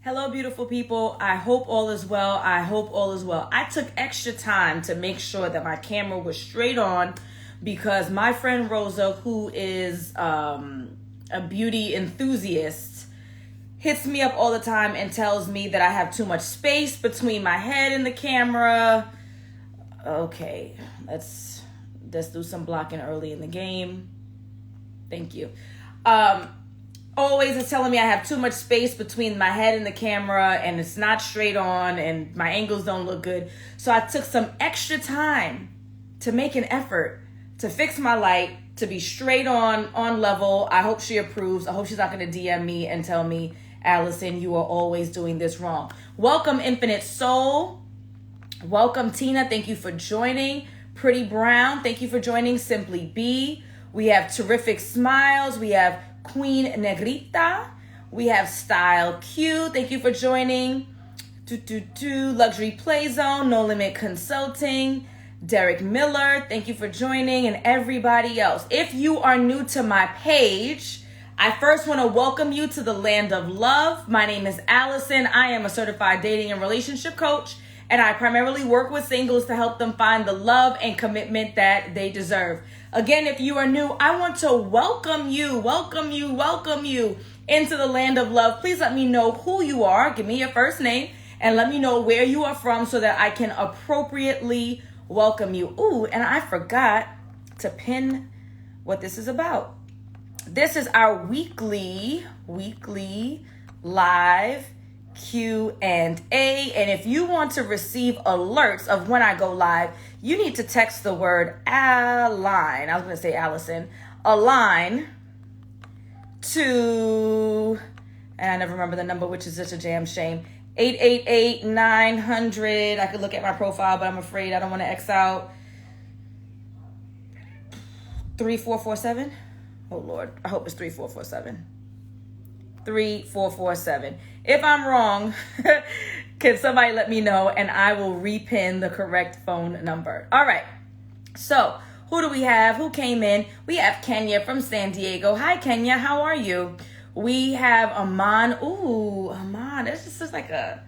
Hello, beautiful people. I hope all is well. I hope all is well. I took extra time to make sure that my camera was straight on because my friend Rosa, who is a beauty enthusiast, hits me up all the time and tells me that I have too much space between my head and the camera. Okay, let's do some blocking early in the game. Thank you. Always is telling me I have too much space between my head and the camera and it's not straight on and my angles don't look good. So I took some extra time to make an effort to fix my light, to be straight on level. I hope she approves. I hope she's not going to DM me and tell me, Alison, you are always doing this wrong. Welcome, Infinite Soul. Welcome, Tina. Thank you for joining. Pretty Brown, thank you for joining. Simply B. We have Terrific Smiles. We have Queen Negrita. We have Style Q. Thank you for joining. Luxury Play Zone. No Limit Consulting. Derek Miller. Thank you for joining. And everybody else. If you are new to my page, I first want to welcome you to the land of love. My name is Alison. I am a certified dating and relationship coach. And I primarily work with singles to help them find the love and commitment that they deserve. Again, if you are new, I want to welcome you into the land of love. Please let me know who you are. Give me your first name and let me know where you are from so that I can appropriately welcome you. Ooh, and I forgot to pin what this is about. This is our weekly live Q&A, and if you want to receive alerts of when I go live, you need to text the word align. I was going to say Allison. Align to, and I never remember the number, which is such a damn shame. 888-900. I could look at my profile, but I'm afraid I don't want to X out. 3447. Oh Lord, I hope it's 3447. 3447. If I'm wrong, can somebody let me know and I will repin the correct phone number. All right. So who do we have? Who came in? We have Kenya from San Diego. Hi, Kenya. How are you? We have Aman. Ooh, Aman. That's just such a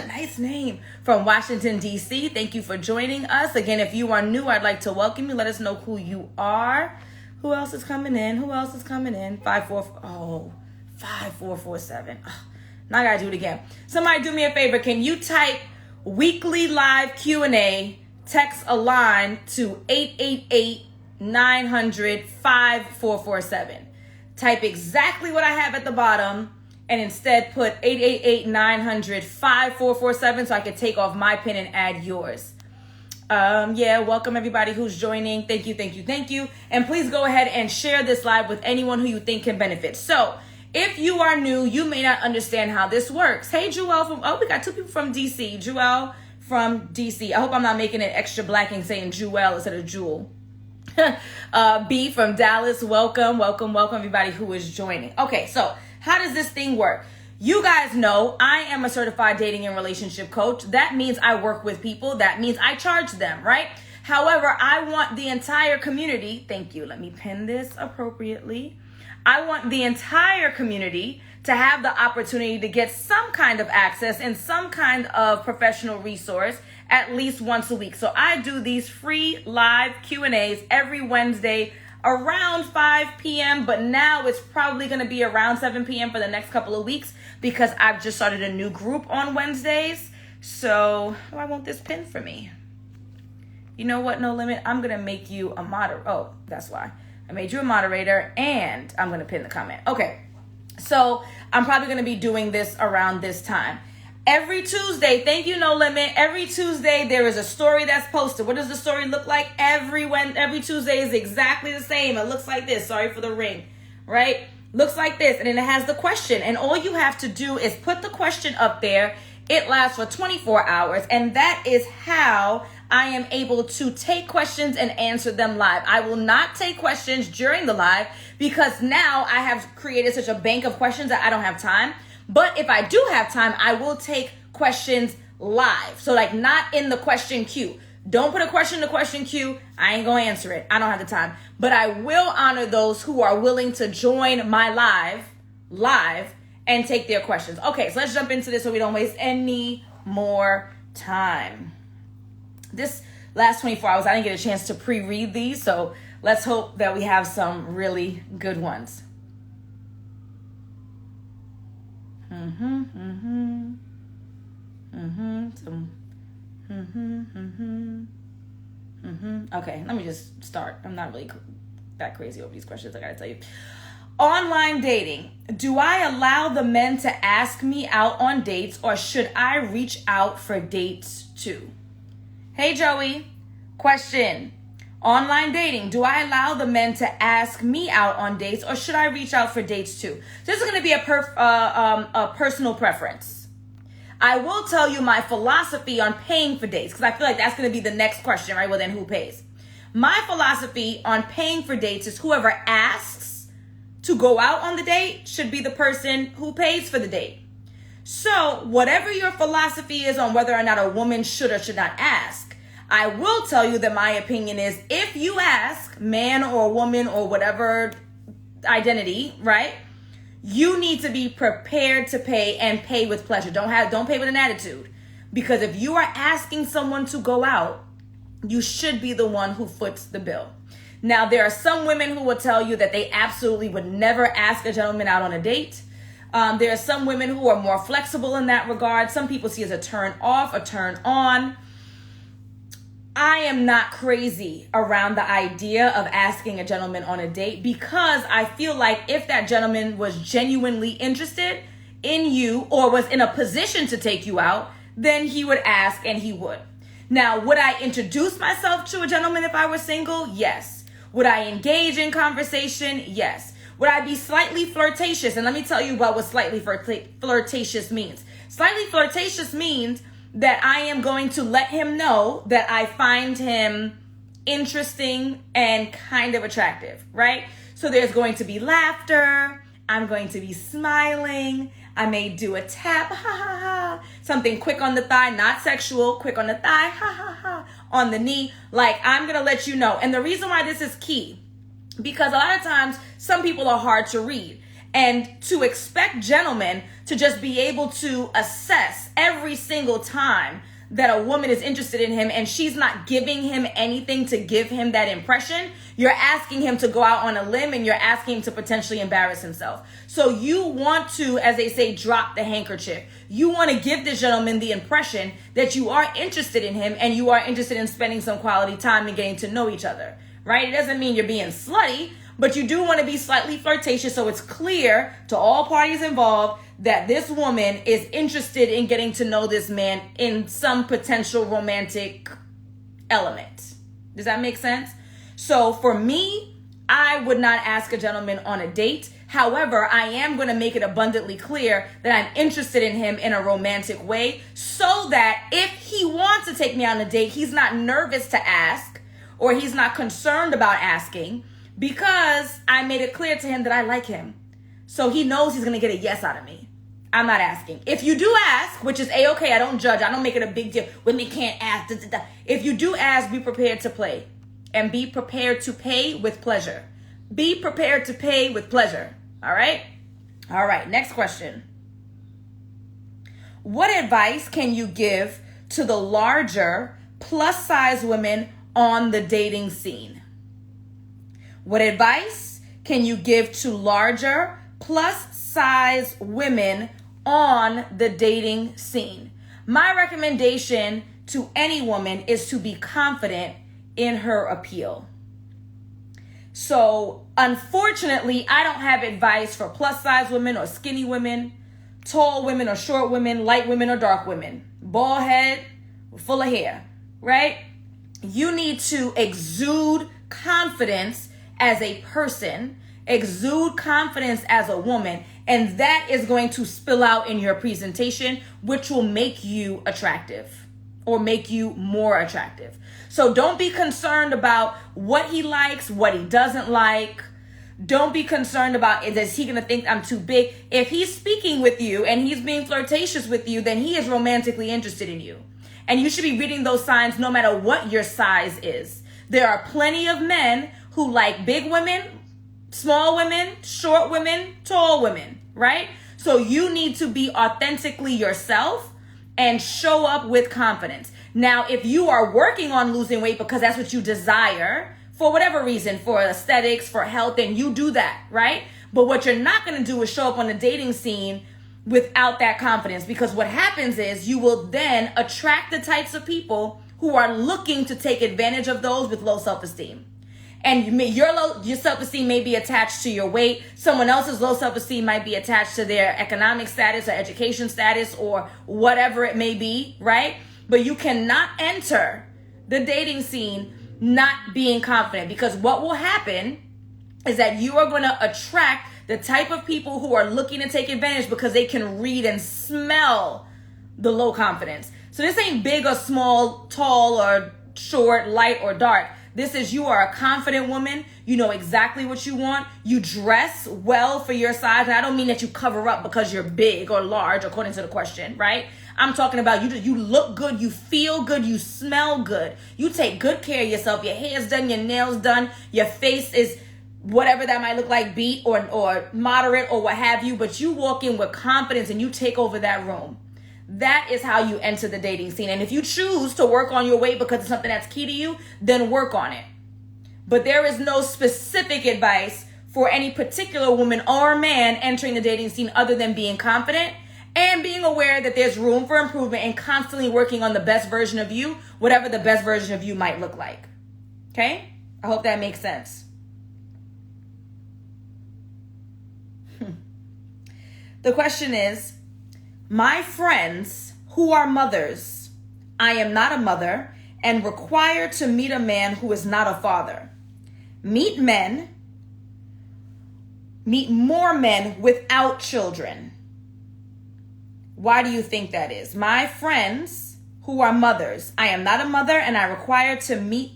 nice name, from Washington, D.C. Thank you for joining us. Again, if you are new, I'd like to welcome you. Let us know who you are. Who else is coming in? 5447. Now I gotta do it again. Somebody do me a favor. Can you type weekly live Q&A, text a line to 888-900-5447. Type exactly what I have at the bottom and instead put 888-900-5447 so I can take off my pin and add yours. Welcome everybody who's joining. Thank you. And please go ahead and share this live with anyone who you think can benefit. So, if you are new, you may not understand how this works. Hey, Jewel we got two people from DC. Jewel from DC. I hope I'm not making it extra black and saying Jewel instead of Jewel. B from Dallas. Welcome everybody who is joining. Okay, so how does this thing work? You guys know I am a certified dating and relationship coach. That means I work with people. That means I charge them, right? However, I want the entire community. Thank you. Let me pin this appropriately. I want the entire community to have the opportunity to get some kind of access and some kind of professional resource at least once a week. So I do these free live Q&As every Wednesday around 5 p.m. But now it's probably going to be around 7 p.m. for the next couple of weeks because I've just started a new group on Wednesdays. So why won't this pin for me? You know what, No Limit? I'm going to make you a moderator. Oh, that's why. I made you a moderator and I'm going to pin the comment. Okay. So I'm probably going to be doing this around this time. Every Tuesday, thank you, No Limit. Every Tuesday, there is a story that's posted. What does the story look like? Every Tuesday is exactly the same. It looks like this. Sorry for the ring, right? Looks like this. And then it has the question. And all you have to do is put the question up there. It lasts for 24 hours. And that is how I am able to take questions and answer them live. I will not take questions during the live because now I have created such a bank of questions that I don't have time. But if I do have time, I will take questions live. So like not in the question queue. Don't put a question in the question queue. I ain't going to answer it. I don't have the time. But I will honor those who are willing to join my live and take their questions. Okay, so let's jump into this so we don't waste any more time. This last 24 hours, I didn't get a chance to pre-read these, so let's hope that we have some really good ones. Okay, let me just start. I'm not really that crazy over these questions, I gotta tell you. Online dating. Do I allow the men to ask me out on dates, or should I reach out for dates too? Hey, Joey. Question. Online dating. Do I allow the men to ask me out on dates, or should I reach out for dates too? This is going to be a personal preference. I will tell you my philosophy on paying for dates, because I feel like that's going to be the next question, right? Well, then who pays? My philosophy on paying for dates is whoever asks to go out on the date should be the person who pays for the date. So whatever your philosophy is on whether or not a woman should or should not ask, I will tell you that my opinion is if you ask, man or woman or whatever identity, right? You need to be prepared to pay and pay with pleasure. Don't pay with an attitude. Because if you are asking someone to go out, you should be the one who foots the bill. Now, there are some women who will tell you that they absolutely would never ask a gentleman out on a date. There are some women who are more flexible in that regard. Some people see it as a turn off, a turn on. I am not crazy around the idea of asking a gentleman on a date, because I feel like if that gentleman was genuinely interested in you or was in a position to take you out, then he would ask and he would. Now, would I introduce myself to a gentleman if I were single? Yes. Would I engage in conversation? Yes. Would I be slightly flirtatious? And let me tell you about what slightly flirtatious means. Slightly flirtatious means that I am going to let him know that I find him interesting and kind of attractive, right? So there's going to be laughter. I'm going to be smiling. I may do a tap, ha ha ha. Something quick on the thigh, not sexual, quick on the thigh, ha ha ha. On the knee, like I'm going to let you know. And the reason why this is key, because a lot of times some people are hard to read. And to expect gentlemen to just be able to assess every single time that a woman is interested in him and she's not giving him anything to give him that impression, you're asking him to go out on a limb and you're asking him to potentially embarrass himself. So you want to, as they say, drop the handkerchief. You want to give this gentleman the impression that you are interested in him and you are interested in spending some quality time and getting to know each other, right? It doesn't mean you're being slutty, but you do want to be slightly flirtatious so it's clear to all parties involved that this woman is interested in getting to know this man in some potential romantic element. Does that make sense? So for me, I would not ask a gentleman on a date. However, I am going to make it abundantly clear that I'm interested in him in a romantic way so that if he wants to take me on a date, he's not nervous to ask or he's not concerned about asking, because I made it clear to him that I like him. So he knows he's going to get a yes out of me. I'm not asking. If you do ask, which is A-okay, I don't judge. I don't make it a big deal when they can't ask. If you do ask, be prepared to play. And be prepared to pay with pleasure. Be prepared to pay with pleasure. All right? All right, next question. What advice can you give to the larger plus-size women on the dating scene? What advice can you give to larger plus-size women on the dating scene? My recommendation to any woman is to be confident in her appeal. So, unfortunately, I don't have advice for plus-size women or skinny women, tall women or short women, light women or dark women, bald head, full of hair, right? You need to exude confidence as a person, exude confidence as a woman, and that is going to spill out in your presentation, which will make you attractive or make you more attractive. So don't be concerned about what he likes, what he doesn't like. Don't be concerned about, is he going to think I'm too big? If he's speaking with you and he's being flirtatious with you, then he is romantically interested in you. And you should be reading those signs no matter what your size is. There are plenty of men who like big women, small women, short women, tall women, right? So you need to be authentically yourself and show up with confidence. Now, if you are working on losing weight because that's what you desire, for whatever reason, for aesthetics, for health, then you do that, right? But what you're not going to do is show up on the dating scene without that confidence, because what happens is you will then attract the types of people who are looking to take advantage of those with low self-esteem. And your self-esteem may be attached to your weight. Someone else's low self-esteem might be attached to their economic status or education status or whatever it may be, right? But you cannot enter the dating scene not being confident, because what will happen is that you are going to attract the type of people who are looking to take advantage because they can read and smell the low confidence. So this ain't big or small, tall or short, light or dark. This is, you are a confident woman. You know exactly what you want. You dress well for your size. And I don't mean that you cover up because you're big or large, according to the question, right? I'm talking about you look good, you feel good, you smell good. You take good care of yourself. Your hair's done, your nails done, your face is whatever that might look like, beat or moderate or what have you, but you walk in with confidence and you take over that room. That is how you enter the dating scene. And if you choose to work on your weight because it's something that's key to you, then work on it. But there is no specific advice for any particular woman or man entering the dating scene other than being confident and being aware that there's room for improvement and constantly working on the best version of you, whatever the best version of you might look like. Okay? I hope that makes sense. The question is, my friends who are mothers, I am not a mother, and require to meet a man who is not a father. Meet more men without children. Why do you think that is? My friends who are mothers, I am not a mother, and I require to meet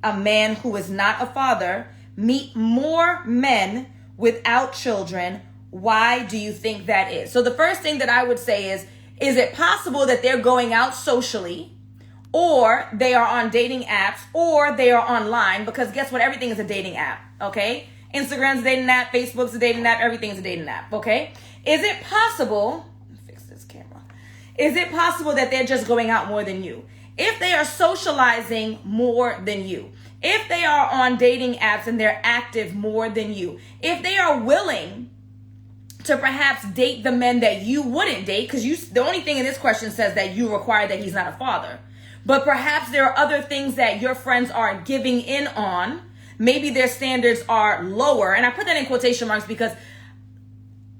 a man who is not a father. Meet more men without children. Why do you think that is? So the first thing that I would say is it possible that they're going out socially, or they are on dating apps, or they are online? Because guess what? Everything is a dating app, okay? Instagram's a dating app, Facebook's a dating app, everything's a dating app, okay? Is it possible, let me fix this camera. Is it possible that they're just going out more than you? If they are socializing more than you, if they are on dating apps and they're active more than you, if they are willing to perhaps date the men that you wouldn't date, because the only thing in this question says that you require that he's not a father. But perhaps there are other things that your friends are giving in on. Maybe their standards are lower. And I put that in quotation marks because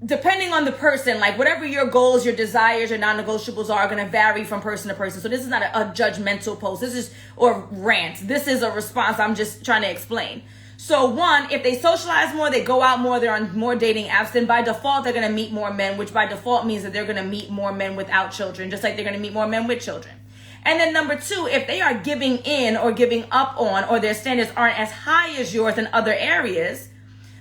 depending on the person, like whatever your goals, your desires, your non-negotiables are going to vary from person to person. So this is not a judgmental post. This is, or rant. This is a response. I'm just trying to explain. So one, if they socialize more, they go out more, they're on more dating apps, then by default, they're going to meet more men, which by default means that they're going to meet more men without children, just like they're going to meet more men with children. And then number two, if they are giving in or giving up on, or their standards aren't as high as yours in other areas,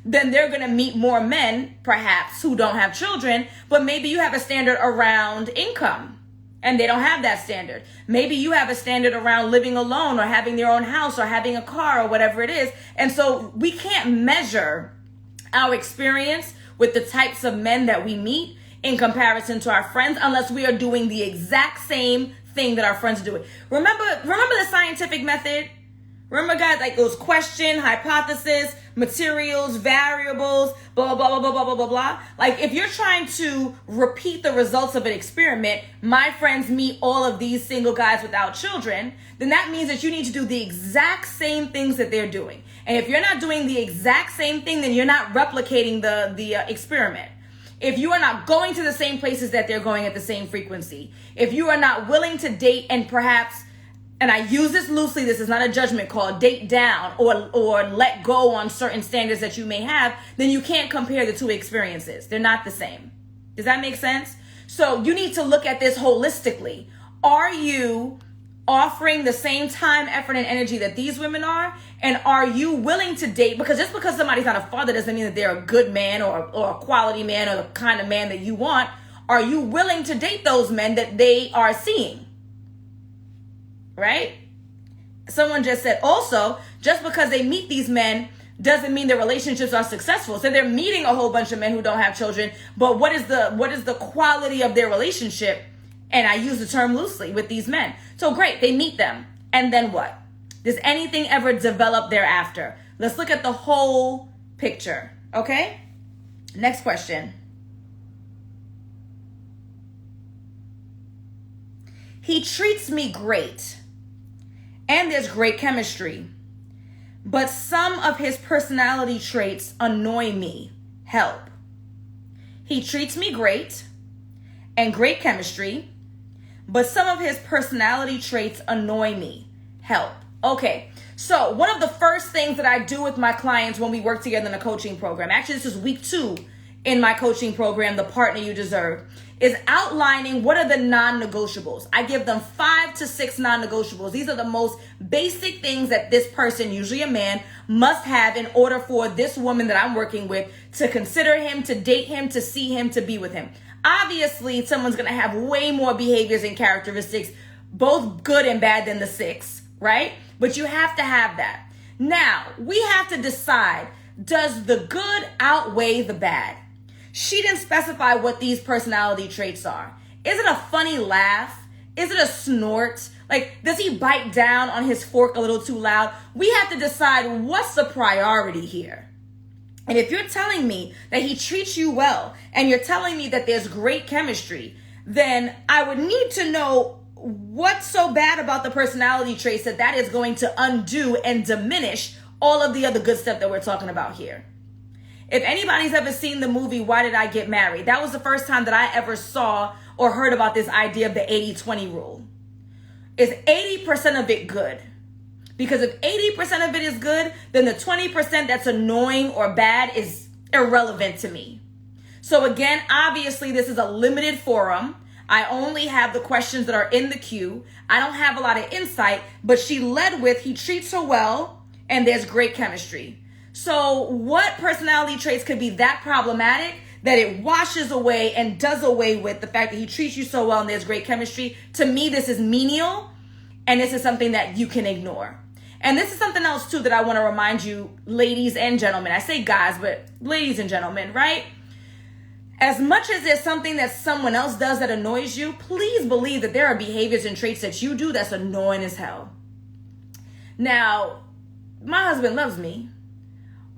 then they're going to meet more men, perhaps, who don't have children, but maybe you have a standard around income and they don't have that standard. Maybe you have a standard around living alone or having their own house or having a car or whatever it is. And so we can't measure our experience with the types of men that we meet in comparison to our friends unless we are doing the exact same thing that our friends are doing. Remember the scientific method? Remember, guys, like those question, hypothesis, materials, variables, blah, blah, blah, blah, blah, blah, blah, blah. Like if you're trying to repeat the results of an experiment, my friends meet all of these single guys without children, then that means that you need to do the exact same things that they're doing. And if you're not doing the exact same thing, then you're not replicating the experiment. If you are not going to the same places that they're going at the same frequency, if you are not willing to date and perhaps, and I use this loosely, this is not a judgment call, date down or let go on certain standards that you may have, then you can't compare the two experiences. They're not the same. Does that make sense? So you need to look at this holistically. Are you offering the same time, effort, and energy that these women are? And are you willing to date? Because just because somebody's not a father doesn't mean that they're a good man or a quality man or the kind of man that you want. Are you willing to date those men that they are seeing? Right? Someone just said also, just because they meet these men doesn't mean their relationships are successful. So they're meeting a whole bunch of men who don't have children, but what is the quality of their relationship? And I use the term loosely with these men. So great, they meet them. And then what? Does anything ever develop thereafter? Let's look at the whole picture, okay? Next question. He treats me great, and there's great chemistry, but some of his personality traits annoy me. Help. He treats me great and great chemistry, but some of his personality traits annoy me. Help. Okay, so one of the first things that I do with my clients when we work together in a coaching program, actually this is week 2 in my coaching program, The Partner You Deserve, is outlining what are the non-negotiables. I give them 5 to 6 non-negotiables. These are the most basic things that this person, usually a man, must have in order for this woman that I'm working with to consider him, to date him, to see him, to be with him. Obviously, someone's going to have way more behaviors and characteristics, both good and bad, than the 6, right? But you have to have that. Now, we have to decide, does the good outweigh the bad? She didn't specify what these personality traits are. Is it a funny laugh? Is it a snort? Like, does he bite down on his fork a little too loud? We have to decide what's the priority here. And if you're telling me that he treats you well, and you're telling me that there's great chemistry, then I would need to know what's so bad about the personality traits that is going to undo and diminish all of the other good stuff that we're talking about here. If anybody's ever seen the movie, Why Did I Get Married? That was the first time that I ever saw or heard about this idea of the 80-20 rule. Is 80% of it good? Because if 80% of it is good, then the 20% that's annoying or bad is irrelevant to me. So again, obviously this is a limited forum. I only have the questions that are in the queue. I don't have a lot of insight, but she led with, he treats her well and there's great chemistry. So what personality traits could be that problematic that it washes away and does away with the fact that he treats you so well and there's great chemistry? To me, this is menial, and this is something that you can ignore. And this is something else too that I want to remind you, ladies and gentlemen. I say guys, but ladies and gentlemen, right? As much as there's something that someone else does that annoys you, please believe that there are behaviors and traits that you do that's annoying as hell. Now, my husband loves me,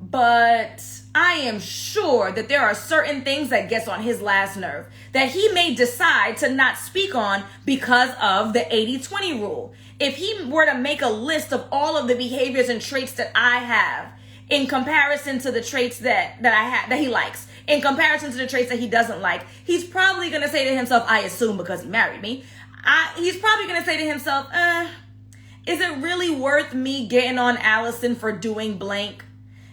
but I am sure that there are certain things that gets on his last nerve that he may decide to not speak on because of the 80-20 rule. If he were to make a list of all of the behaviors and traits that I have in comparison to the traits that I have, that he likes, in comparison to the traits that he doesn't like, he's probably going to say to himself, I assume because he married me, he's probably going to say to himself, is it really worth me getting on Alison for doing blank?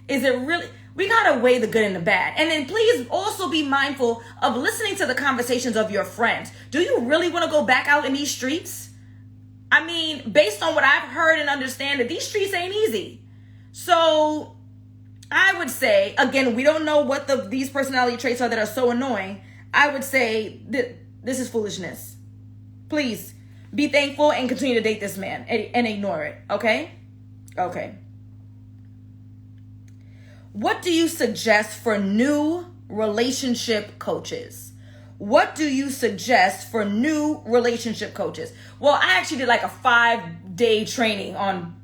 Is it really? We got to weigh the good and the bad. And then please also be mindful of listening to the conversations of your friends. Do you really want to go back out in these streets? I mean, based on what I've heard and understand, that these streets ain't easy. So I would say, again, we don't know what these personality traits are that are so annoying. I would say that this is foolishness. Please be thankful and continue to date this man and ignore it. Okay? Okay. What do you suggest for new relationship coaches? What do you suggest for new relationship coaches? Well, I actually did like a 5-day training on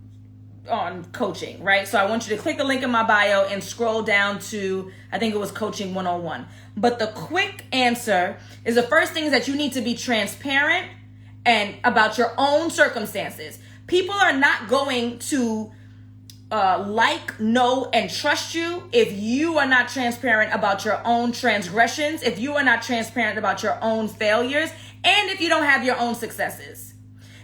coaching, right? So I want you to click the link in my bio and scroll down to, I think it was Coaching 101. But the quick answer is the first thing is that you need to be transparent and about your own circumstances. People are not going to know, and trust you if you are not transparent about your own transgressions, if you are not transparent about your own failures, and if you don't have your own successes.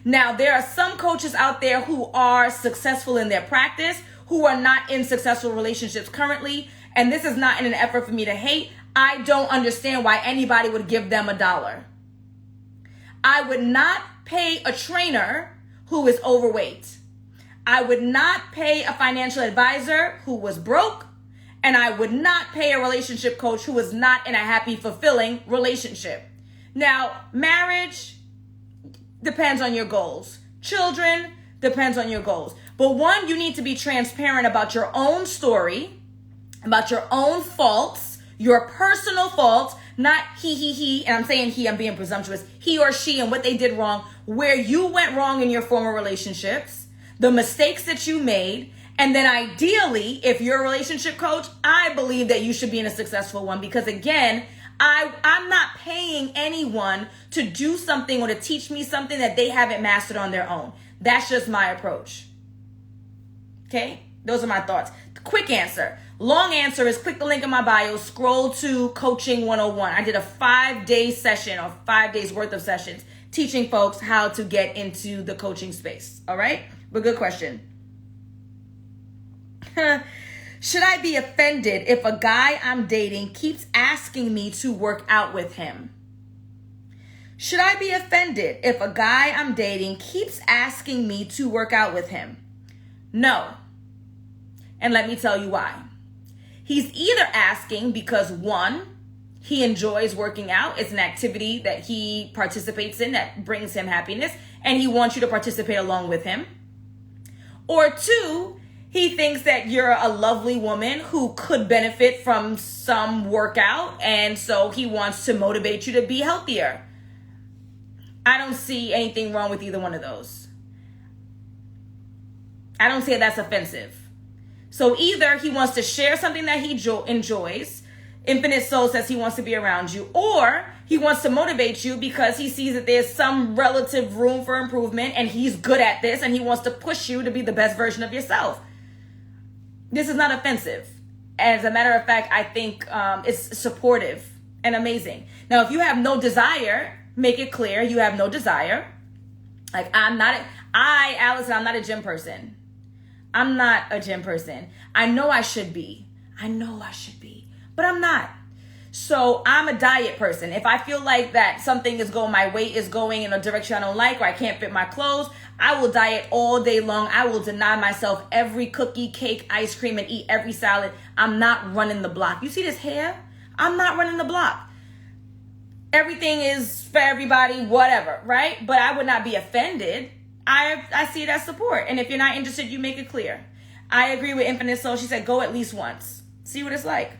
Now, there are some coaches out there who are successful in their practice, who are not in successful relationships currently, and this is not in an effort for me to hate. I don't understand why anybody would give them $1. I would not pay a trainer who is overweight. I would not pay a financial advisor who was broke, and I would not pay a relationship coach who was not in a happy, fulfilling relationship. Now, marriage depends on your goals. Children depends on your goals. But one, you need to be transparent about your own story, about your own faults, your personal faults, not he, and I'm saying he, I'm being presumptuous, he or she and what they did wrong, where you went wrong in your former relationships, the mistakes that you made, and then ideally, if you're a relationship coach, I believe that you should be in a successful one because again, I'm not paying anyone to do something or to teach me something that they haven't mastered on their own. That's just my approach. Okay? Those are my thoughts. The quick answer. Long answer is click the link in my bio, scroll to Coaching 101. I did a 5-day session or 5 days worth of sessions teaching folks how to get into the coaching space. All right? But good question. Should I be offended if a guy I'm dating keeps asking me to work out with him? Should I be offended if a guy I'm dating keeps asking me to work out with him? No. And let me tell you why. He's either asking because one, he enjoys working out. It's an activity that he participates in that brings him happiness, and he wants you to participate along with him. Or two, he thinks that you're a lovely woman who could benefit from some workout, and so he wants to motivate you to be healthier. I don't see anything wrong with either one of those. I don't say that's offensive. So either he wants to share something that he enjoys, Infinite Soul says he wants to be around you, or he wants to motivate you because he sees that there's some relative room for improvement and he's good at this and he wants to push you to be the best version of yourself. This is not offensive. As a matter of fact, I think it's supportive and amazing. Now, if you have no desire, make it clear you have no desire. Like Alison, I'm not a gym person. I'm not a gym person. I know I should be, but I'm not. So I'm a diet person. If I feel like that something is going, my weight is going in a direction I don't like, or I can't fit my clothes, I will diet all day long. I will deny myself every cookie, cake, ice cream, and eat every salad. I'm not running the block. You see this hair? I'm not running the block. Everything is for everybody, whatever, right? But I would not be offended. I see it as support. And if you're not interested, you make it clear. I agree with Infinite Soul. She said, go at least once. See what it's like.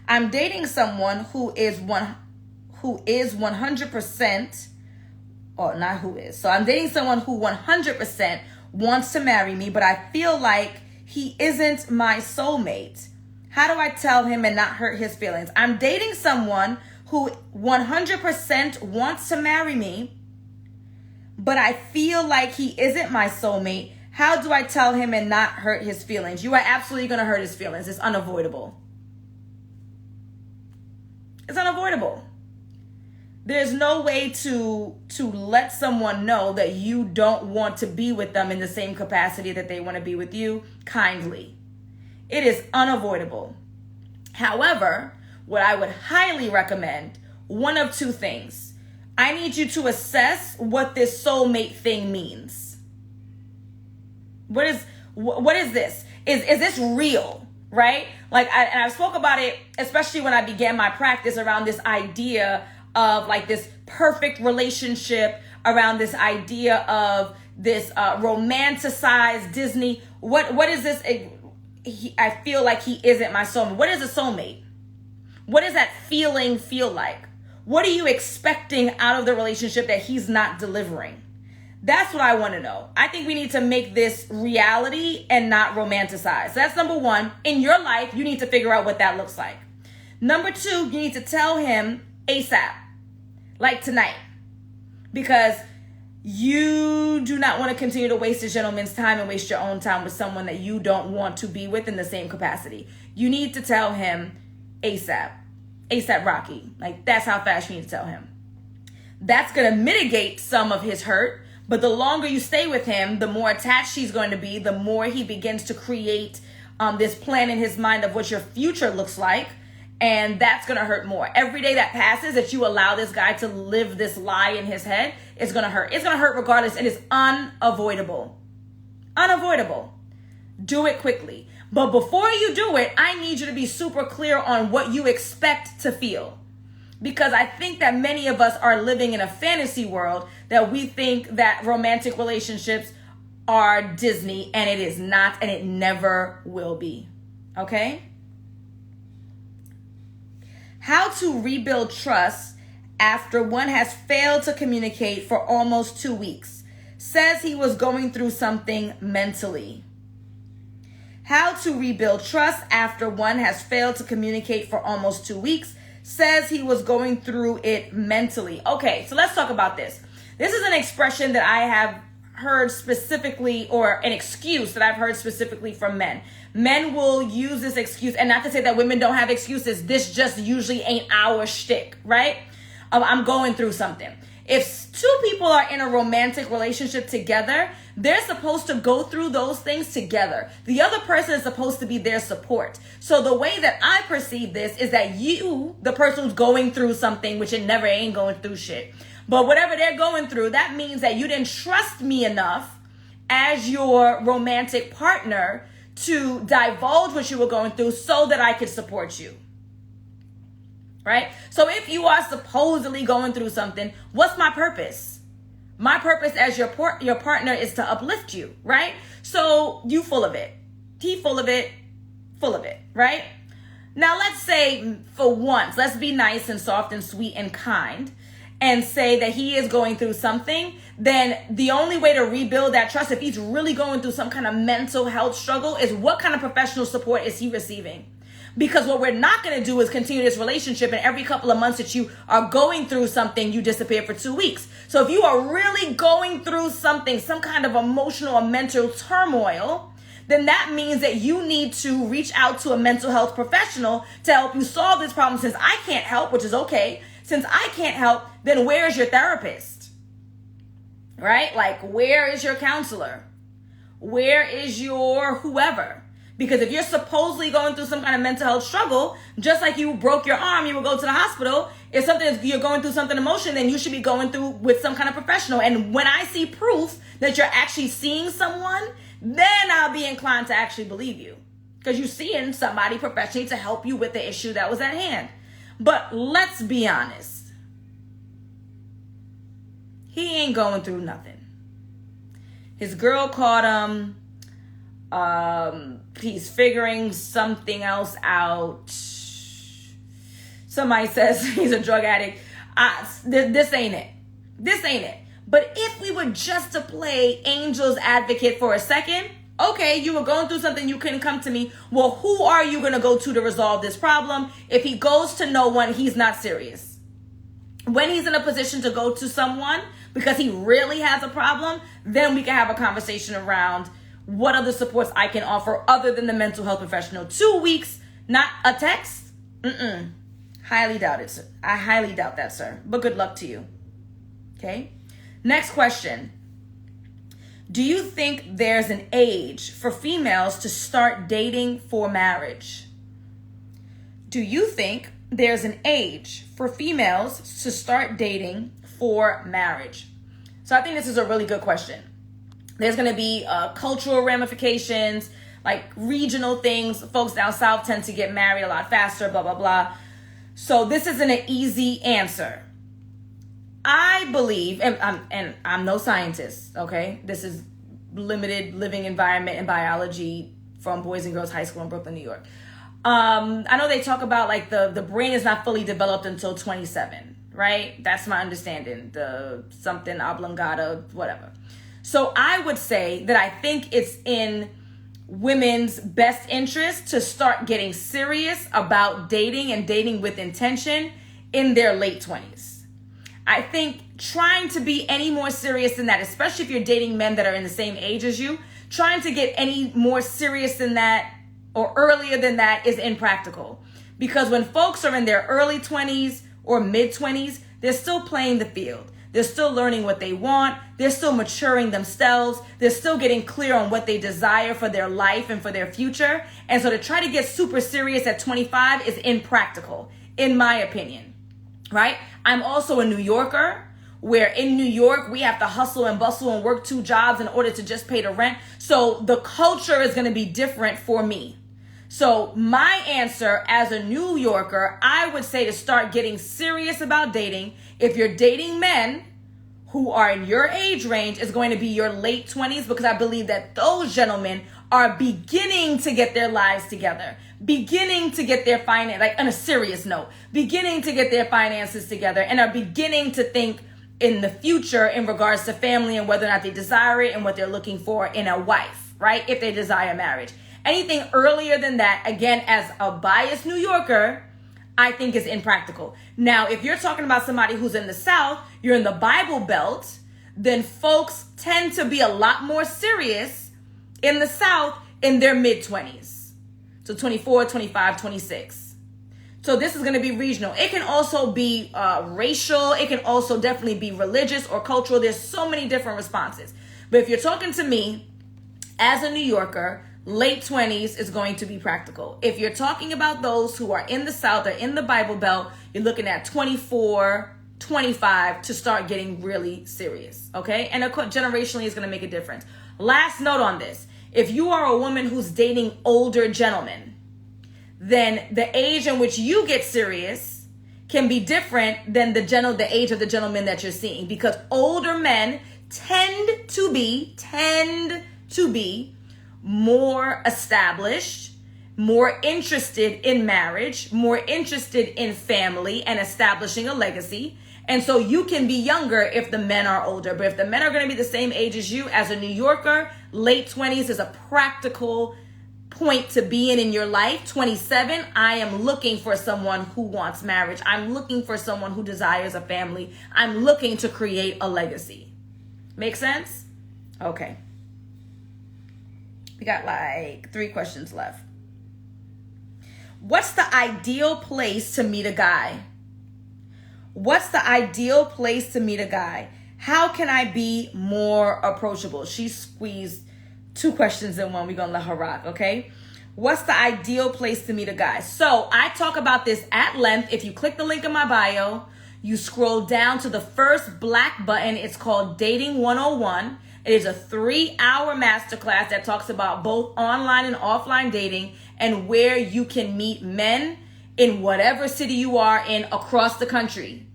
I'm dating someone who is 100%, or not who is. So I'm dating someone who 100% wants to marry me, but I feel like he isn't my soulmate. How do I tell him and not hurt his feelings? I'm dating someone who 100% wants to marry me, but I feel like he isn't my soulmate. How do I tell him and not hurt his feelings? You are absolutely going to hurt his feelings. It's unavoidable. It's unavoidable. There's no way to let someone know that you don't want to be with them in the same capacity that they want to be with you kindly. It is unavoidable. However, what I would highly recommend, one of two things. I need you to assess what this soulmate thing means. What is this? Is this real? Right? Like, I spoke about it, especially when I began my practice around this idea of like this perfect relationship, around this idea of this romanticized Disney. What is this? I feel like he isn't my soulmate. What is a soulmate? What does that feeling feel like? What are you expecting out of the relationship that he's not delivering? That's what I want to know. I think we need to make this reality and not romanticize. So that's number one. In your life, you need to figure out what that looks like. Number two, you need to tell him ASAP, like tonight, because you do not want to continue to waste a gentleman's time and waste your own time with someone that you don't want to be with in the same capacity. You need to tell him ASAP. ASAP Rocky. Like, that's how fast you need to tell him. That's going to mitigate some of his hurt. But the longer you stay with him, the more attached he's going to be, the more he begins to create this plan in his mind of what your future looks like. And that's going to hurt more. Every day that passes that you allow this guy to live this lie in his head, it's going to hurt. It's going to hurt regardless. It is unavoidable. Unavoidable. Do it quickly. But before you do it, I need you to be super clear on what you expect to feel. because I think that many of us are living in a fantasy world that we think that romantic relationships are Disney, and it is not, and it never will be. Okay? How to rebuild trust after one has failed to communicate for almost 2 weeks. Says he was going through something mentally. How to rebuild trust after one has failed to communicate for almost 2 weeks. Says he was going through it mentally. Okay, so let's talk about this. This is an expression that I have heard specifically, or an excuse that I've heard specifically from men. Men will use this excuse, and not to say that women don't have excuses. This just usually ain't our shtick, right? I'm going through something. If two people are in a romantic relationship together, they're supposed to go through those things together. The other person is supposed to be their support. So the way that I perceive this is that you, the person who's going through something, which it never ain't going through shit, but whatever they're going through, that means that you didn't trust me enough as your romantic partner to divulge what you were going through so that I could support you. Right? So if you are supposedly going through something, what's my purpose? My purpose as your partner is to uplift you, right? So you full of it. He full of it, right? Now let's say for once, let's be nice and soft and sweet and kind and say that he is going through something. Then the only way to rebuild that trust, if he's really going through some kind of mental health struggle, is what kind of professional support is he receiving? Because what we're not going to do is continue this relationship, and every couple of months that you are going through something, you disappear for 2 weeks. So if you are really going through something, some kind of emotional or mental turmoil, then that means that you need to reach out to a mental health professional to help you solve this problem. Since I can't help, which is okay, since I can't help, then where is your therapist? Right? Like, where is your counselor? Where is your whoever? Because if you're supposedly going through some kind of mental health struggle, just like you broke your arm, you will go to the hospital. If you're going through something emotional, then you should be going through with some kind of professional. And when I see proof that you're actually seeing someone, then I'll be inclined to actually believe you. Because you're seeing somebody professionally to help you with the issue that was at hand. But let's be honest. He ain't going through nothing. His girl caught him. He's figuring something else out. Somebody says he's a drug addict. This ain't it. This ain't it. But if we were just to play angel's advocate for a second, okay, you were going through something, you couldn't come to me. Well, who are you going to go to resolve this problem? If he goes to no one, he's not serious. When he's in a position to go to someone because he really has a problem, then we can have a conversation around what other supports I can offer other than the mental health professional. 2 weeks, not a text? Highly doubt it, sir. I highly doubt that, sir. But good luck to you. Okay? Next question. Do you think there's an age for females to start dating for marriage? Do you think there's an age for females to start dating for marriage? So I think this is a really good question. There's going to be cultural ramifications, like regional things. Folks down south tend to get married a lot faster, blah, blah, blah. So this isn't an easy answer. I believe, and I'm no scientist, okay? This is limited living environment and biology from Boys and Girls High School in Brooklyn, New York. I know they talk about like the brain is not fully developed until 27, right? That's my understanding. The something oblongata, whatever. So I would say that I think it's in women's best interest to start getting serious about dating and dating with intention in their late 20s. I think trying to be any more serious than that, especially if you're dating men that are in the same age as you, trying to get any more serious than that or earlier than that is impractical. Because when folks are in their early 20s or mid 20s, they're still playing the field. They're still learning what they want. They're still maturing themselves. They're still getting clear on what they desire for their life and for their future. And so to try to get super serious at 25 is impractical, in my opinion, right? I'm also a New Yorker, where in New York, we have to hustle and bustle and work 2 jobs in order to just pay the rent. So the culture is going to be different for me. So my answer as a New Yorker, I would say to start getting serious about dating. If you're dating men who are in your age range, is going to be your late 20s, because I believe that those gentlemen are beginning to get their lives together, beginning to get their finance, like on a serious note, beginning to get their finances together, and are beginning to think in the future in regards to family and whether or not they desire it and what they're looking for in a wife, right? If they desire marriage. Anything earlier than that, again, as a biased New Yorker, I think is impractical. Now, if you're talking about somebody who's in the South, you're in the Bible Belt, then folks tend to be a lot more serious in the South in their mid-20s. So 24, 25, 26. So this is going to be regional. It can also be racial. It can also definitely be religious or cultural. There's so many different responses. But if you're talking to me as a New Yorker, late 20s is going to be practical. If you're talking about those who are in the South or in the Bible Belt, you're looking at 24, 25 to start getting really serious, okay? And of course, generationally is going to make a difference. Last note on this. If you are a woman who's dating older gentlemen, then the age in which you get serious can be different than the age of the gentleman that you're seeing, because older men tend to be more established, more interested in marriage, more interested in family and establishing a legacy. And so you can be younger if the men are older. But if the men are going to be the same age as you, as a New Yorker, late 20s is a practical point to be in your life. 27, I am looking for someone who wants marriage. I'm looking for someone who desires a family. I'm looking to create a legacy. Make sense? Okay. We got like 3 questions left. What's the ideal place to meet a guy? What's the ideal place to meet a guy? How can I be more approachable? She squeezed 2 questions in one. We're going to let her rock, okay? What's the ideal place to meet a guy? So I talk about this at length. If you click the link in my bio, you scroll down to the first black button. It's called Dating 101. It is a 3-hour masterclass that talks about both online and offline dating and where you can meet men in whatever city you are in across the country.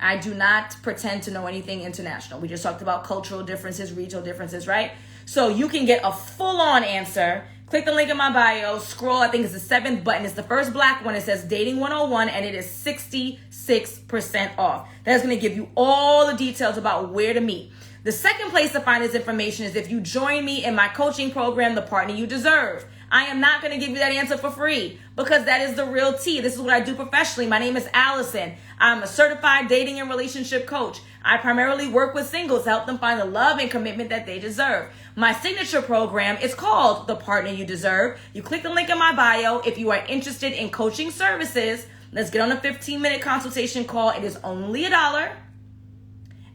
I do not pretend to know anything international. We just talked about cultural differences, regional differences, right? So you can get a full-on answer. Click the link in my bio, scroll, I think it's the 7th button. It's the first black one. It says Dating 101, and it is 66% off. That's going to give you all the details about where to meet. The second place to find this information is if you join me in my coaching program, The Partner You Deserve. I am not going to give you that answer for free because that is the real tea. This is what I do professionally. My name is Alison. I'm a certified dating and relationship coach. I primarily work with singles to help them find the love and commitment that they deserve. My signature program is called The Partner You Deserve. You click the link in my bio. If you are interested in coaching services, let's get on a 15-minute consultation call. It is only $1.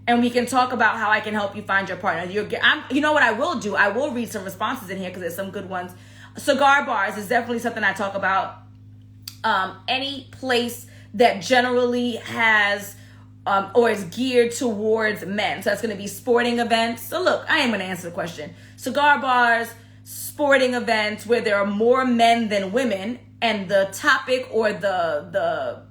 And we can talk about how I can help you find your partner. You know what I will do? I will read some responses in here because there's some good ones. Cigar bars is definitely something I talk about. Any place that generally has or is geared towards men. So that's going to be sporting events. So look, I am going to answer the question. Cigar bars, sporting events where there are more men than women, and the topic or the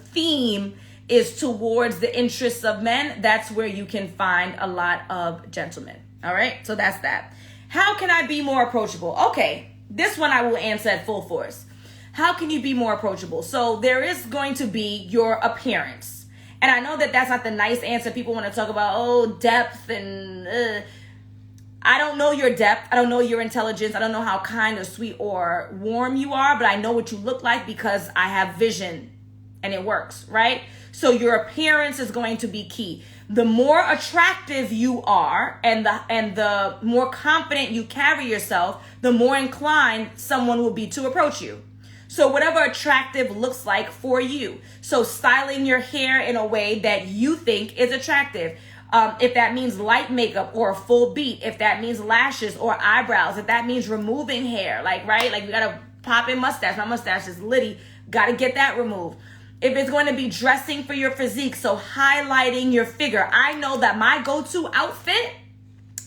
theme is towards the interests of men. That's where you can find a lot of gentlemen. All right, so that's that. How can I be more approachable? Okay, this one I will answer at full force. How can you be more approachable? So there is going to be your appearance. And I know that that's not the nice answer. People want to talk about, depth and I don't know your depth. I don't know your intelligence. I don't know how kind or sweet or warm you are, but I know what you look like because I have vision and it works, right? So your appearance is going to be key. The more attractive you are and the more confident you carry yourself, the more inclined someone will be to approach you. So whatever attractive looks like for you. So styling your hair in a way that you think is attractive. If that means light makeup or a full beat, if that means lashes or eyebrows, if that means removing hair, like you gotta pop in mustache. My mustache is litty. Gotta get that removed. If it's going to be dressing for your physique, so highlighting your figure. I know that my go-to outfit,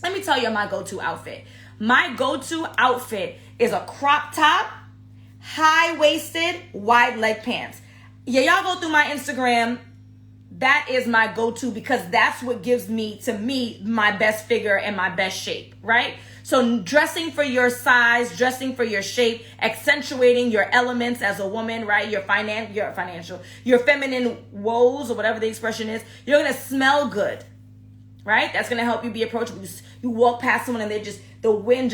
let me tell you my go-to outfit. My go-to outfit is a crop top, high-waisted, wide leg pants. Yeah, y'all go through my Instagram. That is my go-to because that's what gives me my best figure and my best shape, right? So dressing for your size, dressing for your shape, accentuating your elements as a woman, right? Your feminine woes or whatever the expression is. You're going to smell good, right? That's going to help you be approachable. You walk past someone and the wind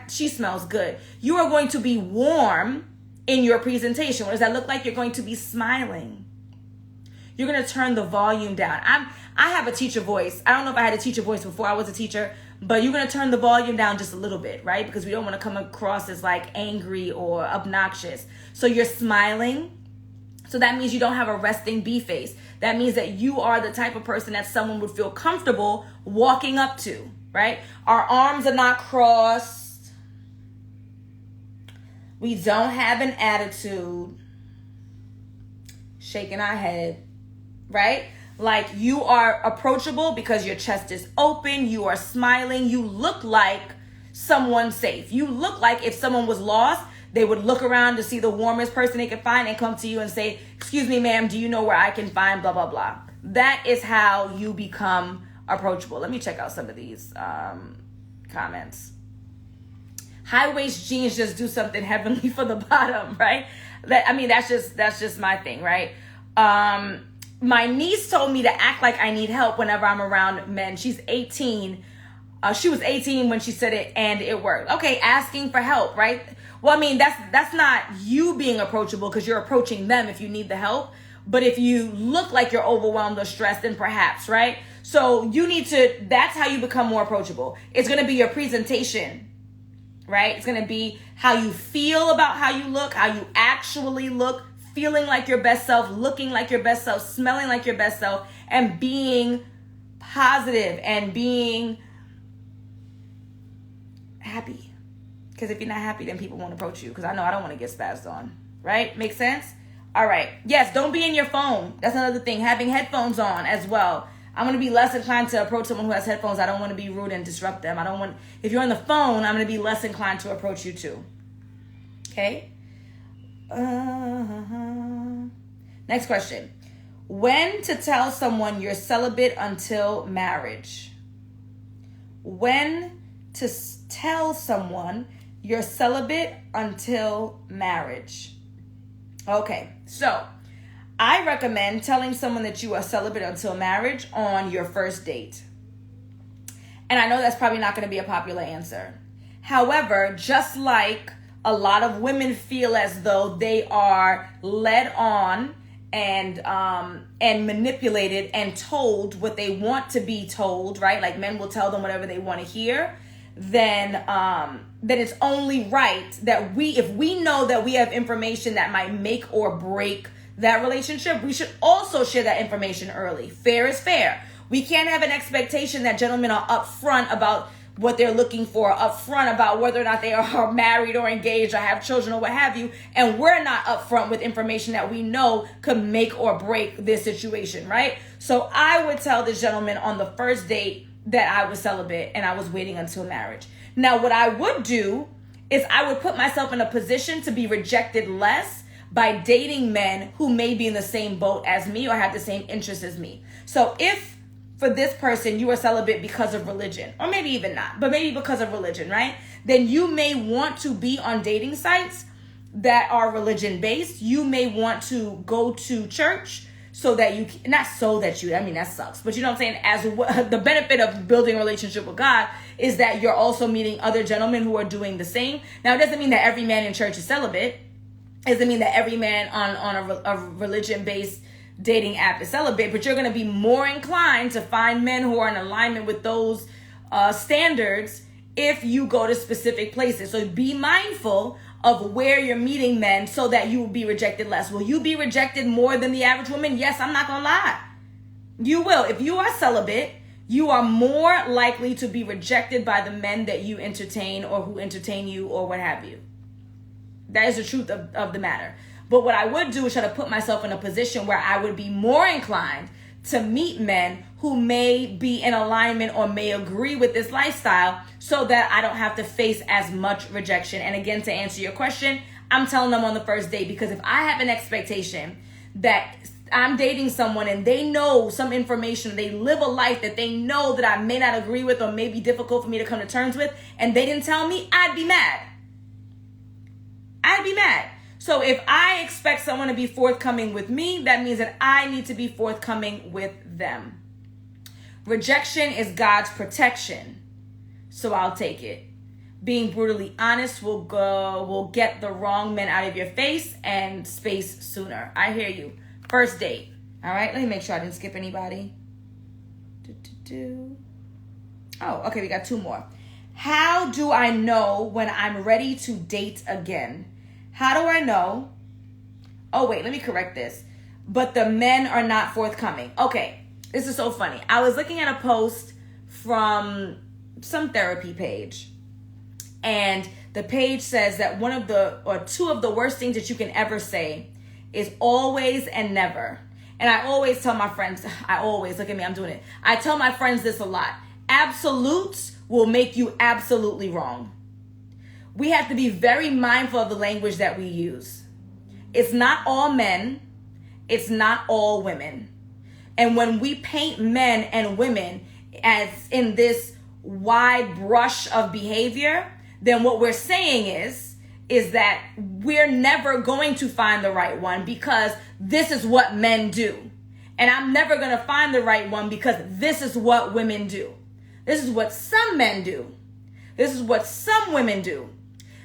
she smells good. You are going to be warm in your presentation. What does that look like? You're going to be smiling. You're going to turn the volume down. I have a teacher voice. I don't know if I had a teacher voice before I was a teacher, but you're going to turn the volume down just a little bit, right? Because we don't want to come across as like angry or obnoxious. So you're smiling. So that means you don't have a resting bee face. That means that you are the type of person that someone would feel comfortable walking up to, right? Our arms are not crossed. We don't have an attitude. Shaking our head, right? Like you are approachable because your chest is open. You are smiling. You look like someone safe. You look like if someone was lost, they would look around to see the warmest person they could find and come to you and say, excuse me, ma'am, do you know where I can find blah, blah, blah. That is how you become approachable. Let me check out some of these comments. High waist jeans just do something heavenly for the bottom, right? That's just my thing, right? My niece told me to act like I need help whenever I'm around men. She's 18. She was 18 when she said it and it worked. Okay, asking for help, right? Well, that's not you being approachable because you're approaching them if you need the help. But if you look like you're overwhelmed or stressed, then perhaps, right? So that's how you become more approachable. It's going to be your presentation, right? It's going to be how you feel about how you look, how you actually look, feeling like your best self, looking like your best self, smelling like your best self, and being positive and being happy. Because if you're not happy, then people won't approach you. Because I know I don't want to get spazzed on, right? Make sense? All right. Yes, don't be in your phone. That's another thing. Having headphones on as well. I'm going to be less inclined to approach someone who has headphones. I don't want to be rude and disrupt them. If you're on the phone, I'm going to be less inclined to approach you too. Okay? Next question. When to tell someone you're celibate until marriage? When to tell someone you're celibate until marriage? Okay, so I recommend telling someone that you are celibate until marriage on your first date. And I know that's probably not going to be a popular answer. However, just like a lot of women feel as though they are led on and manipulated and told what they want to be told, right? Like men will tell them whatever they want to hear. Then it's only right that if we know that we have information that might make or break that relationship, we should also share that information early. Fair is fair. We can't have an expectation that gentlemen are upfront about what they're looking for, upfront about whether or not they are married or engaged or have children or what have you, and we're not upfront with information that we know could make or break this situation, right? So I would tell this gentleman on the first date that I was celibate and I was waiting until marriage. Now, what I would do is I would put myself in a position to be rejected less by dating men who may be in the same boat as me or have the same interests as me. So if for this person you are celibate because of religion, or maybe even not, but maybe because of religion, right? Then you may want to be on dating sites that are religion based. You may want to go to church so that that sucks. But you know what I'm saying? The benefit of building a relationship with God is that you're also meeting other gentlemen who are doing the same. Now, it doesn't mean that every man in church is celibate. It doesn't mean that every man on a religion-based dating app is celibate, but you're going to be more inclined to find men who are in alignment with those standards if you go to specific places. So be mindful of where you're meeting men so that you will be rejected less. Will you be rejected more than the average woman? Yes, I'm not going to lie. You will. If you are celibate, you are more likely to be rejected by the men that you entertain or who entertain you or what have you. That is the truth of the matter. But what I would do is try to put myself in a position where I would be more inclined to meet men who may be in alignment or may agree with this lifestyle so that I don't have to face as much rejection. And again, to answer your question, I'm telling them on the first date, because if I have an expectation that I'm dating someone and they know some information, they live a life that they know that I may not agree with or may be difficult for me to come to terms with, and they didn't tell me, I'd be mad. I'd be mad. So if I expect someone to be forthcoming with me, that means that I need to be forthcoming with them. Rejection is God's protection, so I'll take it. Being brutally honest will get the wrong men out of your face and space sooner. I hear you. First date. All right, let me make sure I didn't skip anybody. Oh, okay, we got 2 more. How do I know when I'm ready to date again? How do I know? Oh, wait, let me correct this. But the men are not forthcoming. Okay, this is so funny. I was looking at a post from some therapy page. And the page says that 2 of the worst things that you can ever say is always and never. And I always tell my friends, look at me, I'm doing it. I tell my friends this a lot. Absolutes will make you absolutely wrong. We have to be very mindful of the language that we use. It's not all men. It's not all women. And when we paint men and women as in this wide brush of behavior, then what we're saying is that we're never going to find the right one because this is what men do. And I'm never going to find the right one because this is what women do. This is what some men do. This is what some women do.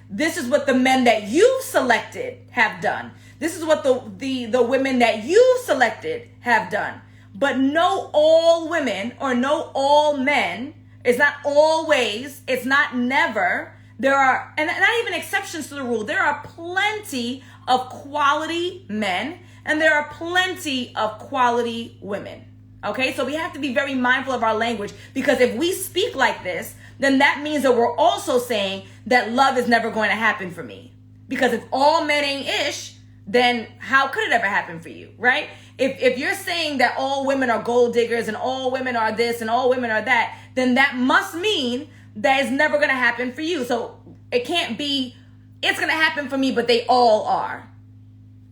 This is what the men that you selected have done. This is what the women that you selected have done. But no all women or no all men. It's not always. It's not never. There are, and not even exceptions to the rule. There are plenty of quality men and there are plenty of quality women. Okay, so we have to be very mindful of our language, because if we speak like this, then that means that we're also saying that love is never going to happen for me. Because if all men ain't ish, then how could it ever happen for you, right? If you're saying that all women are gold diggers and all women are this and all women are that, then that must mean that it's never going to happen for you. So it can't be, it's going to happen for me, but they all are.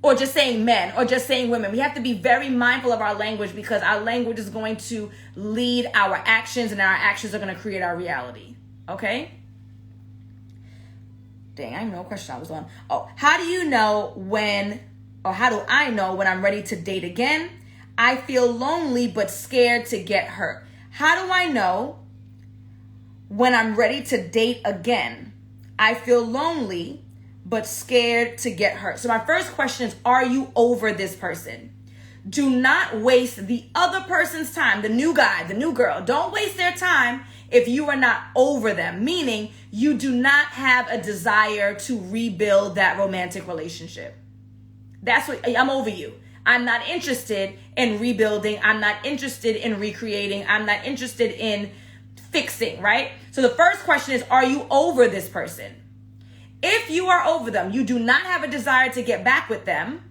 Or just saying men or just saying women. We have to be very mindful of our language, because our language is going to lead our actions and our actions are going to create our reality. Okay? Dang, I didn't know what question I was on. Oh, how do I know when I'm ready to date again? I feel lonely but scared to get hurt. How do I know when I'm ready to date again? I feel lonely but scared to get hurt. So my first question is, are you over this person? Do not waste the other person's time, the new guy, the new girl. Don't waste their time if you are not over them, meaning you do not have a desire to rebuild that romantic relationship. That's what, I'm over you. I'm not interested in rebuilding. I'm not interested in recreating. I'm not interested in fixing, right? So the first question is, are you over this person? If you are over them, you do not have a desire to get back with them,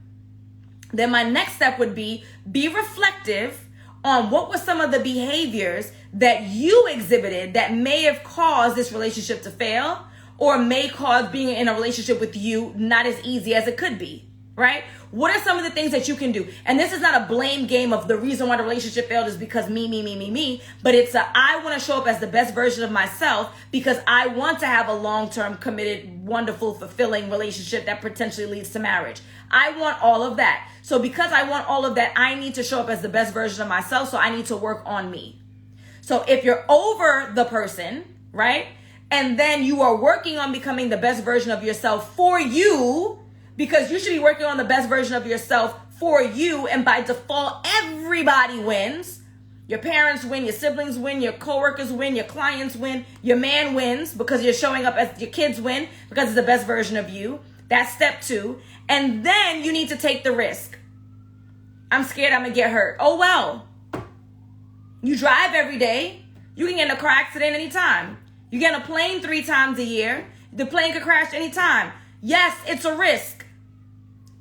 then my next step would be reflective on what were some of the behaviors that you exhibited that may have caused this relationship to fail, or may cause being in a relationship with you not as easy as it could be, right? What are some of the things that you can do? And this is not a blame game of the reason why the relationship failed is because me, but it's I want to show up as the best version of myself because I want to have a long-term, committed, wonderful, fulfilling relationship that potentially leads to marriage. I want all of that. So because I want all of that, I need to show up as the best version of myself. So I need to work on me. So if you're over the person, right? And then you are working on becoming the best version of yourself for you, because you should be working on the best version of yourself for you. And by default, everybody wins. Your parents win, your siblings win, your coworkers win, your clients win, your man wins because you're showing up as your kids win because it's the best version of you. That's step 2. And then you need to take the risk. I'm scared I'm going to get hurt. Oh, well. You drive every day. You can get in a car accident anytime. You get on a plane 3 times a year. The plane could crash anytime. Yes, it's a risk.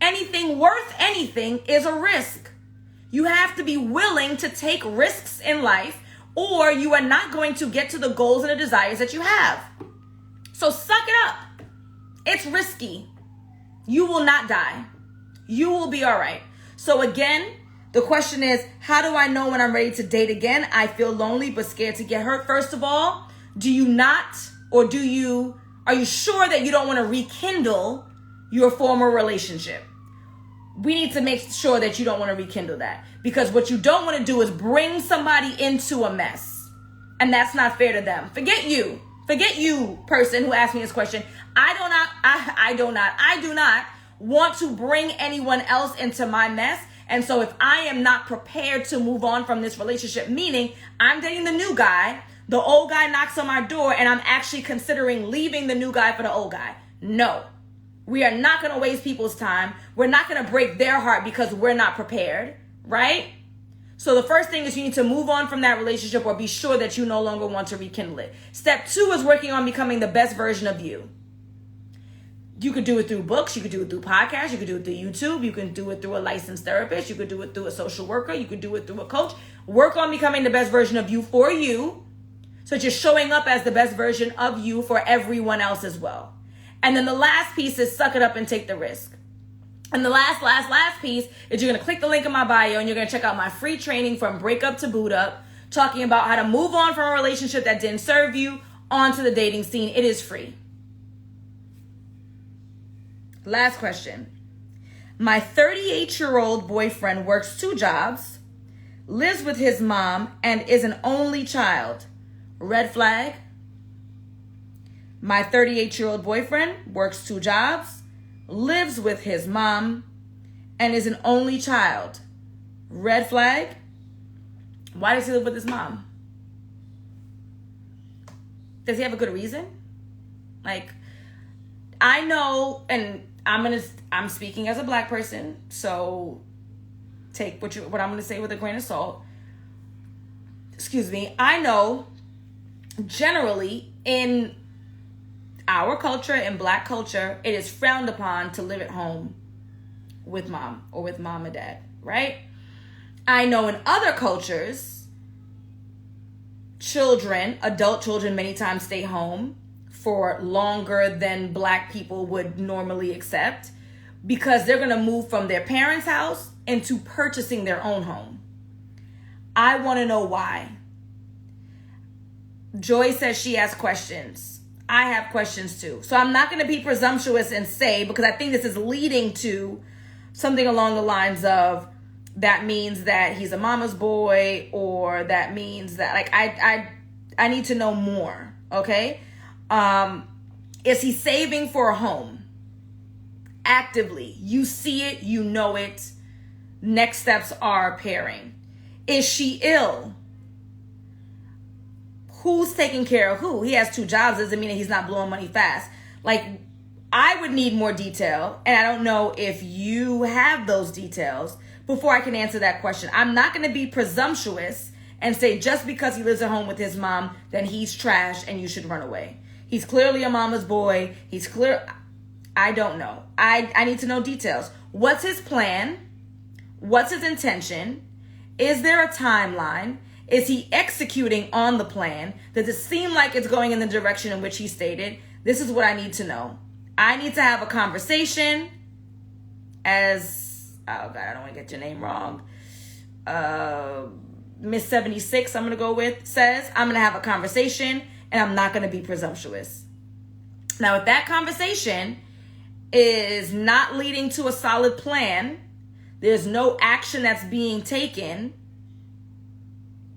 Anything worth anything is a risk. You have to be willing to take risks in life, or you are not going to get to the goals and the desires that you have. So suck it up. It's risky. You will not die. You will be all right. So again, the question is, how do I know when I'm ready to date again? I feel lonely but scared to get hurt. First of all, are you sure that you don't want to rekindle your former relationship? We need to make sure that you don't want to rekindle that, because what you don't want to do is bring somebody into a mess, and that's not fair to them. Forget you, person who asked me this question. I do not want to bring anyone else into my mess. And so if I am not prepared to move on from this relationship, meaning I'm dating the new guy, the old guy knocks on my door, and I'm actually considering leaving the new guy for the old guy. No, we are not going to waste people's time. We're not going to break their heart because we're not prepared, right? So the first thing is you need to move on from that relationship, or be sure that you no longer want to rekindle it. Step 2 is working on becoming the best version of you. You could do it through books. You could do it through podcasts. You could do it through YouTube. You can do it through a licensed therapist. You could do it through a social worker. You could do it through a coach. Work on becoming the best version of you for you, so that you're showing up as the best version of you for everyone else as well. And then the last piece is suck it up and take the risk. And the last piece is you're going to click the link in my bio, and you're going to check out my free training from breakup to boot up, talking about how to move on from a relationship that didn't serve you onto the dating scene. It is free. Last question. My 38-year-old boyfriend works 2 jobs, lives with his mom, and is an only child. Red flag. My 38-year-old boyfriend works 2 jobs, lives with his mom, and is an only child. Red flag. Why does he live with his mom? Does he have a good reason? Like, I know, and I'm speaking as a Black person, so take what I'm going to say with a grain of salt. Excuse me. I know generally in our culture, in Black culture, it is frowned upon to live at home with mom or with mom and dad, right? I know in other cultures, adult children many times stay home for longer than Black people would normally accept, because they're going to move from their parents' house into purchasing their own home. I want to know why. Joy says she has questions. I have questions too. So I'm not going to be presumptuous and say, because I think this is leading to something along the lines of, that means that he's a mama's boy, or that means that, like, I need to know more. Okay. Is he saving for a home? Actively. You see it, you know it. Next steps are pairing. Is she ill? Who's taking care of who? He has 2 jobs, doesn't mean that he's not blowing money fast. Like, I would need more detail, and I don't know if you have those details before I can answer that question. I'm not going to be presumptuous and say just because he lives at home with his mom, then he's trash and you should run away. He's clearly a mama's boy. I don't know. I need to know details. What's his plan? What's his intention? Is there a timeline? Is he executing on the plan? Does it seem like it's going in the direction in which he stated? This is what I need to know. I need to have a conversation as, oh God, I don't want to get your name wrong. Miss 76, I'm going to go with, says, I'm going to have a conversation and I'm not going to be presumptuous. Now, if that conversation is not leading to a solid plan, there's no action that's being taken,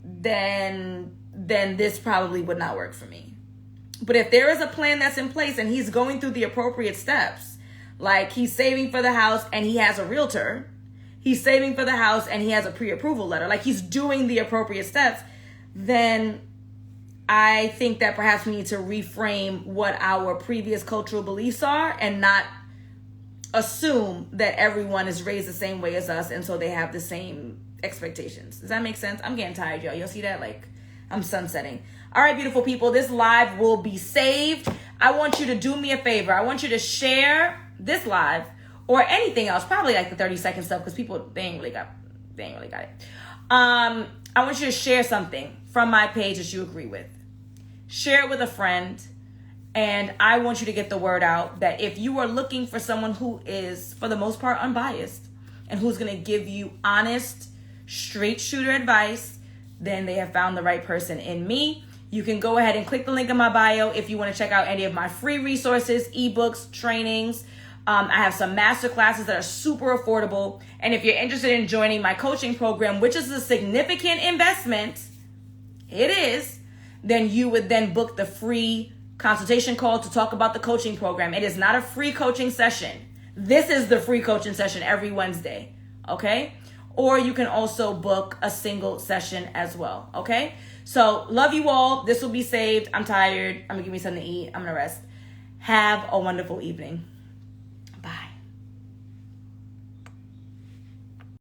then this probably would not work for me. But if there is a plan that's in place and he's going through the appropriate steps, like he's saving for the house and he has a realtor, he's saving for the house and he has a pre-approval letter, like he's doing the appropriate steps, then I think that perhaps we need to reframe what our previous cultural beliefs are and not assume that everyone is raised the same way as us and so they have the same expectations. Does that make sense? I'm getting tired, y'all. You'll see that? Like, I'm sunsetting. All right, beautiful people, this live will be saved. I want you to do me a favor. I want you to share this live or anything else, probably like the 30-second stuff, because people, they ain't really got it. I want you to share something from my page that you agree with. Share it with a friend And I want you to get the word out that if you are looking for someone who is, for the most part, unbiased and who's going to give you honest, straight shooter advice, then they have found the right person in me. You can go ahead and click the link in my bio if you want to check out any of my free resources, ebooks, trainings. I have some master classes that are super affordable. And if you're interested in joining my coaching program, which is a significant investment, it is, then you would then book the free consultation call to talk about the coaching program. It is not a free coaching session. This is the free coaching session every Wednesday, okay? Or you can also book a single session as well, okay? So love you all. This will be saved. I'm tired. I'm gonna give me something to eat. I'm gonna rest. Have a wonderful evening.